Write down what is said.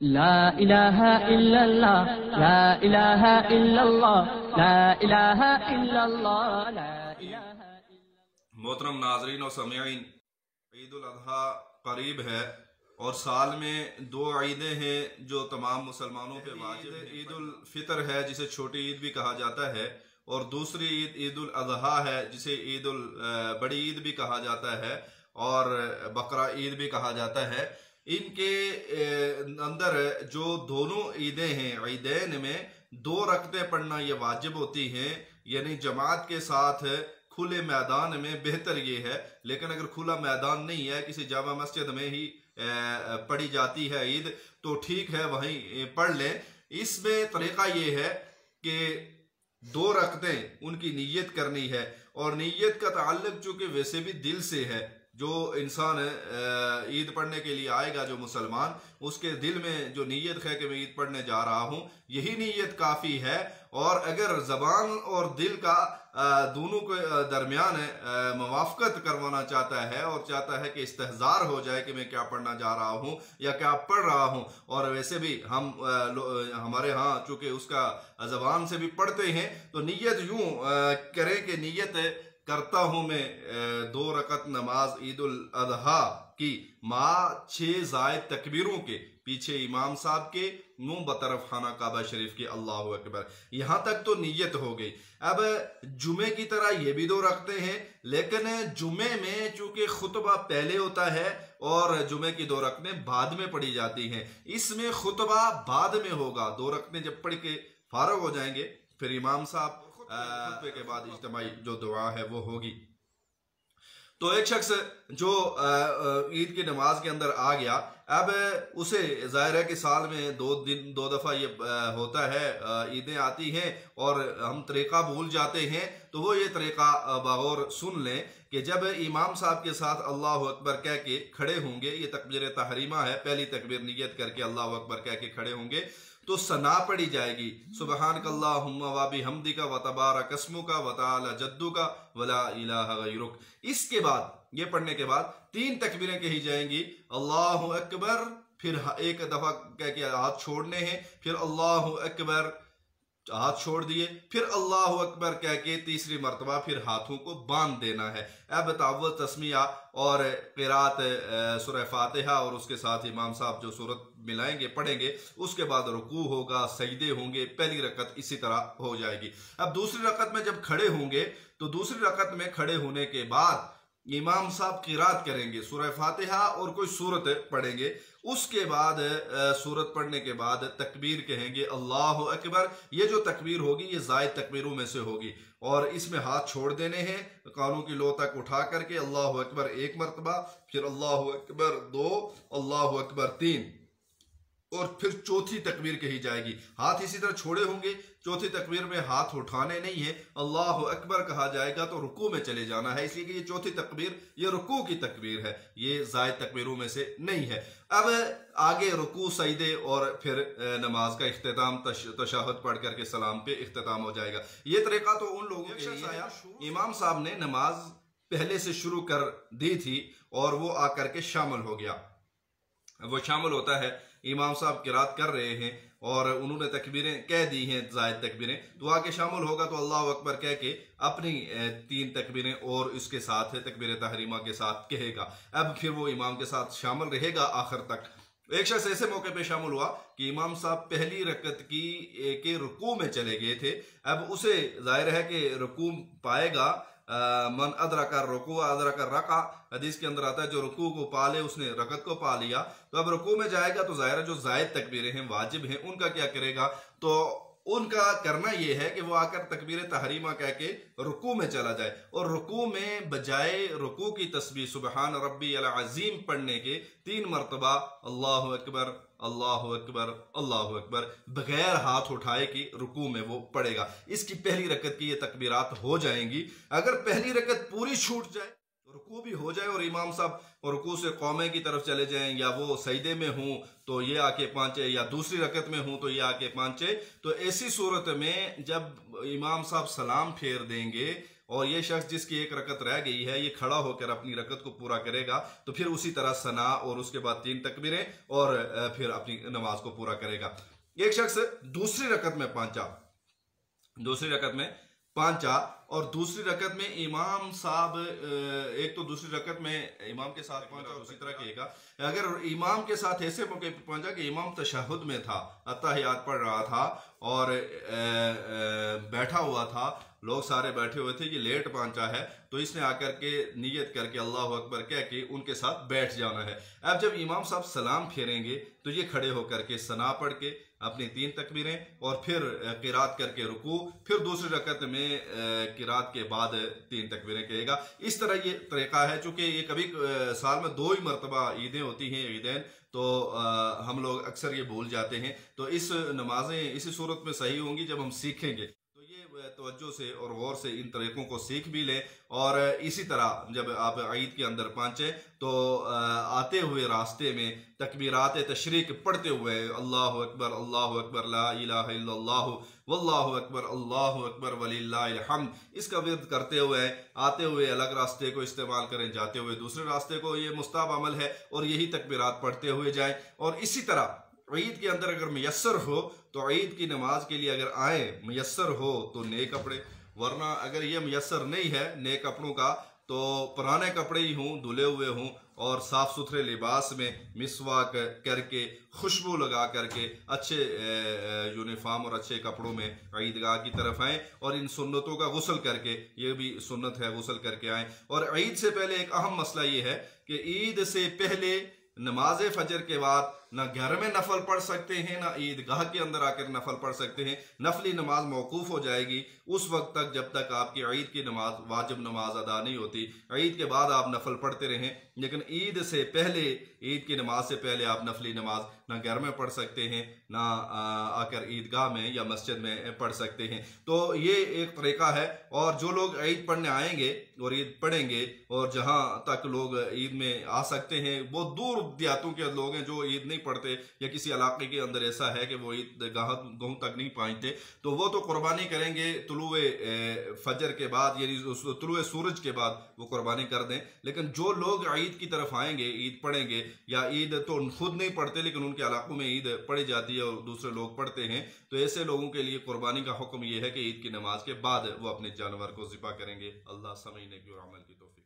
ला इलाहा इल्लल्लाह, ला इलाहा इल्लल्लाह, ला इलाहा इल्लल्लाह, ला इलाहा। मोहतरम नाजरीन और समीईन, ईद उल अजहा करीब है और साल में दो ईदें हैं जो तमाम मुसलमानों पे वाजिब है। ईद उल फितर है जिसे छोटी ईद भी कहा जाता है, और दूसरी ईद ईद उल अजहा है जिसे ईद उल बड़ी ईद भी कहा जाता है और बकरा ईद भी कहा जाता है। इनके अंदर जो दोनों ईदें हैं, ईदैन में 2 रकतें पढ़ना ये वाजिब होती हैं, यानी जमात के साथ खुले मैदान में बेहतर ये है। लेकिन अगर खुला मैदान नहीं है, किसी जामा मस्जिद में ही पढ़ी जाती है ईद, तो ठीक है, वहीं पढ़ लें। इसमें तरीका ये है कि 2 रकतें उनकी नीयत करनी है, और नीयत का ताल्लुक चूंकि वैसे भी दिल से है। जो इंसान ईद पढ़ने के लिए आएगा, जो मुसलमान, उसके दिल में जो नीयत है कि मैं ईद पढ़ने जा रहा हूँ, यही नीयत काफ़ी है। और अगर ज़बान और दिल का दोनों के दरमियान मुवाफ़क़त करवाना चाहता है और चाहता है कि इस्तेहज़ार हो जाए कि मैं क्या पढ़ना जा रहा हूँ या क्या पढ़ रहा हूँ, और वैसे भी हमारे यहाँ चूँकि उसका ज़बान से भी पढ़ते हैं, तो नीयत यूँ करें कि नीयत करता हूं मैं 2 रकत नमाज ईद उल अजहा की माँ 6 ज़ायद तकबीरों के पीछे इमाम साहब के मुंह बतरफ खाना काबा शरीफ के, अल्लाहु अकबर। यहाँ तक तो नीयत हो गई। अब जुमे की तरह ये भी 2 रखते हैं, लेकिन जुमे में चूंकि खुतबा पहले होता है और जुमे की 2 रकतें बाद में पढ़ी जाती हैं, इसमें खुतबा बाद में होगा। 2 रकतें जब पढ़ के फारग हो जाएंगे, फिर इमाम साहब खुतबे के बाद इज्तिमाई जो दुआ है वो होगी। तो एक शख्स जो ईद की नमाज के अंदर आ गया, अब उसे जाहिर है कि साल में 2 दफ़ा ये होता है, ईदें आती हैं और हम तरीक़ा भूल जाते हैं। तो वो ये तरीक़ा बगौर सुन लें कि जब इमाम साहब के साथ अल्लाह अकबर कह के खड़े होंगे, ये तकबीर तहरीमा है, पहली तकबीर नियत करके अल्लाह अकबर कह के खड़े होंगे, तो सना पढ़ी जाएगी, सुबहानकल्लाहुम्मा व बिहम्दिका व तबारक अस्मुका व तआला जद्दुका व ला इलाहा गैरुक। इसके बाद, ये पढ़ने के बाद 3 तकबीरें कही जाएंगी, अल्लाहु अकबर, फिर एक दफा कह के हाथ छोड़ने हैं, फिर अल्लाहु अकबर, हाथ छोड़ दिए, फिर अल्लाहु अकबर कह के तीसरी मरतबा फिर हाथों को बांध देना है। अब तावत तस्मिया और क़िरात सूरह फातिहा और उसके साथ इमाम साहब जो सूरत मिलाएंगे, पढ़ेंगे, उसके बाद रुकू होगा, सजदे होंगे, पहली रकत इसी तरह हो जाएगी। अब दूसरी रकत में जब खड़े होंगे, तो दूसरी रकत में खड़े होने के बाद इमाम साहब क़िरात करेंगे, सूरह फातिहा और कोई सूरत पढ़ेंगे। उसके बाद सूरत पढ़ने के बाद तकबीर कहेंगे अल्लाहु अकबर। ये जो तकबीर होगी ये ज़ायद तकबीरों में से होगी, और इसमें हाथ छोड़ देने हैं कानों की लो तक उठा करके, अल्लाहु अकबर 1 मरतबा, फिर अल्लाहु अकबर 2, अल्लाहु अकबर 3, और फिर चौथी तकबीर कही जाएगी। हाथ इसी तरह छोड़े होंगे, चौथी तकबीर में हाथ उठाने नहीं है, अल्लाहु अकबर कहा जाएगा तो रुकू में चले जाना है, इसलिए कि ये चौथी तकबीर ये रुकू की तकबीर है, ये ज़ायद तकबीरों में से नहीं है। अब आगे रुकू, सजदे और फिर नमाज का इख्तिताम, तशहुद पढ़ करके सलाम पे इख्तिताम हो जाएगा। ये तरीका तो उन लोगों के लिए आया, इमाम साहब ने नमाज पहले से शुरू कर दी थी और वो आकर के शामिल हो गया। वो शामिल होता है, इमाम साहब क़िरात कर रहे हैं और उन्होंने तकबीरें कह दी हैं, ज़ायद तकबीरें, तो आके शामिल होगा तो अल्लाह अकबर कह के अपनी 3 तकबीरें और इसके साथ तकबीर तहरीमा के साथ कहेगा। अब फिर वो इमाम के साथ शामिल रहेगा आखिर तक। एक शख्स ऐसे मौके पे शामिल हुआ कि इमाम साहब पहली रकत के रुकू में चले गए थे। अब उसे जाहिर है कि रुकू पाएगा, मन अदरका रुकू अदरका रका, हदीस के अंदर आता है जो रुकू को पा ले उसने रकत को पा लिया। तो अब रुकू में जाएगा तो जाहिर है जो ज़ायद तकबीरें हैं, वाजिब हैं, उनका क्या करेगा? तो उनका करना यह है कि वो आकर तकबीर तहरीमा कह के रुकू में चला जाए, और रुकू में बजाय रुकू की तस्बीह सुबहान रब्बी अल अज़ीम पढ़ने के 3 मरतबा अल्लाहु अकबर, अल्लाहु अकबर, अल्लाहु अकबर बगैर हाथ उठाए कि रुकू में वो पढ़ेगा। इसकी पहली रकत की ये तकबीरात हो जाएंगी। अगर पहली रकत पूरी छूट जाए, रुकू भी हो जाए और इमाम साहब रुकू से कौमे की तरफ चले जाएं, या वो सजदे में हूं तो ये आके पहुंचे, या दूसरी रकत में हूं तो ये आके पहुंचे, तो ऐसी सूरत में जब इमाम साहब सलाम फेर देंगे और ये शख्स जिसकी एक रकत रह गई है ये खड़ा होकर अपनी रकत को पूरा करेगा, तो फिर उसी तरह सना और उसके बाद 3 तकबीरें और फिर अपनी नमाज को पूरा करेगा। एक शख्स दूसरी रकत में पांचा और दूसरी रकत में इमाम साहब एक तो दूसरी रकत में इमाम के साथ पांचा और उसी तरह कहेगा। अगर इमाम के साथ ऐसे मौके पर पहुंचा कि इमाम तशहुद में था, अत्तहियात पढ़ रहा था और बैठा हुआ था, लोग सारे बैठे हुए थे, ये लेट पहुंचा है, तो इसने आकर के नियत करके अल्लाह अकबर कह के उनके साथ बैठ जाना है। अब जब इमाम साहब सलाम फेरेंगे तो ये खड़े होकर के सना पढ़ के अपनी 3 तकबीरें और फिर किरात करके रुकू, फिर दूसरी रकत में किरात के बाद 3 तकबीरें कहेगा। इस तरह ये तरीका है। चूंकि ये कभी साल में 2 ही मरतबा ईदें होती हैं, ईदैन, तो हम लोग अक्सर ये भूल जाते हैं। तो इस नमाजें इसी सूरत में सही होंगी जब हम सीखेंगे। तो ये तवज्जो से और गौर से इन तरीकों को सीख भी लें। और इसी तरह जब आप ईद के अंदर पहुंचे तो आते हुए रास्ते में तकबीरात तशरीक पढ़ते हुए अल्लाहु अकबर ला इलाहा इल्लल्लाह वल्लाहु अकबर वलिल्लाहिल हम्द, इसका विर्द करते हुए आते हुए अलग रास्ते को इस्तेमाल करें, जाते हुए दूसरे रास्ते को, ये मुस्ताहब अमल है और यही तकबीरात पढ़ते हुए जाएं। और इसी तरह ईद के अंदर अगर मैसर हो तो ईद की नमाज के लिए अगर आए, मैसर हो तो नए कपड़े, वरना अगर ये मैसर नहीं है नए कपड़ों का तो पुराने कपड़े ही हों, धुले हुए हों और साफ सुथरे लिबास में मिसवाक करके खुशबू लगा करके अच्छे यूनिफॉर्म और अच्छे कपड़ों में ईदगाह की तरफ आएँ और इन सुन्नतों का गुस्ल करके, ये भी सुन्नत है, गुस्ल करके आएँ। और ईद से पहले एक अहम मसला ये है कि ईद से पहले नमाज फजर के बाद ना घर में नफल पढ़ सकते हैं ना ईदगाह के अंदर आकर नफल पढ़ सकते हैं। नफली नमाज मौकूफ हो जाएगी उस वक्त तक जब तक आपकी ईद की नमाज, वाजिब नमाज अदा नहीं होती। ईद के बाद आप नफल पढ़ते रहें, लेकिन ईद से पहले, ईद की नमाज से पहले आप नफली नमाज ना घर में पढ़ सकते हैं ना आकर ईदगाह में या मस्जिद में पढ़ सकते हैं। तो ये एक तरीका है। और जो लोग ईद पढ़ने आएंगे और ईद पढ़ेंगे और जहाँ तक लोग ईद में आ सकते हैं, वो दूर देहातों के लोग हैं जो ईद नहीं पढ़ते या किसी इलाके के अंदर ऐसा है कि वो ईदगाह तक नहीं पहुंचते, तो वो तो कुर्बानी करेंगे तुलुए फजर के बाद, यानी तुलुए सूरज के बाद वो कुर्बानी कर दें। लेकिन जो लोग ईद की तरफ आएंगे, ईद पढ़ेंगे, या ईद तो खुद नहीं पढ़ते लेकिन उनके इलाकों में ईद पढ़ी जाती है और दूसरे लोग पढ़ते हैं, तो ऐसे लोगों के लिए कुर्बानी का हुक्म यह है कि ईद की नमाज के बाद वो अपने जानवर को ज़िबा करेंगे। अल्लाह समझने की और अमल की तौफीक।